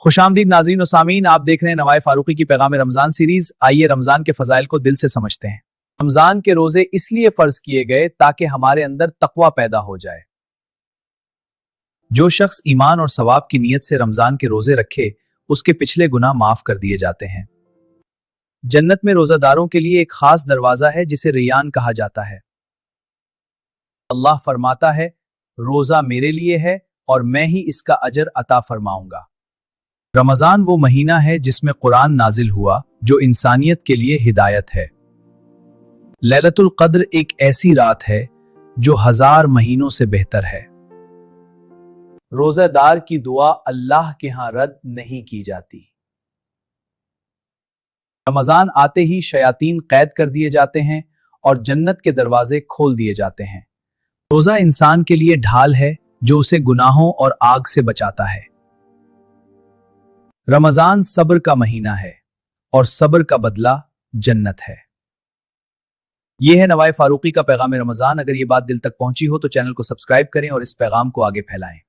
खुशामदीद नाज़रीन और सामीन, आप देख रहे हैं नवाए फारूकी की पैगाम रमजान सीरीज। आइए रमजान के फजाइल को दिल से समझते हैं। रमजान के रोजे इसलिए फर्ज किए गए ताकि हमारे अंदर तकवा पैदा हो जाए। जो शख्स ईमान और सवाब की नीयत से रमजान के रोजे रखे, उसके पिछले गुनाह माफ कर दिए जाते हैं। जन्नत में रोजादारों के लिए एक खास दरवाजा है जिसे रियान कहा जाता है। अल्लाह फरमाता है, रोजा मेरे लिए है और मैं ही इसका अजर अता फरमाऊंगा। रमजान वो महीना है जिसमें कुरान नाजिल हुआ, जो इंसानियत के लिए हिदायत है। लैलतुल क़द्र एक ऐसी रात है जो 1000 महीनों से बेहतर है। रोजादार की दुआ अल्लाह के यहां रद्द नहीं की जाती। रमजान आते ही शयातीन कैद कर दिए जाते हैं और जन्नत के दरवाजे खोल दिए जाते हैं। रोजा इंसान के लिए ढाल है जो उसे गुनाहों और आग से बचाता है। रमजान सब्र का महीना है और सब्र का बदला जन्नत है। यह है नवाए फारूकी का पैगाम रमजान। अगर ये बात दिल तक पहुंची हो तो चैनल को सब्सक्राइब करें और इस पैगाम को आगे फैलाएं।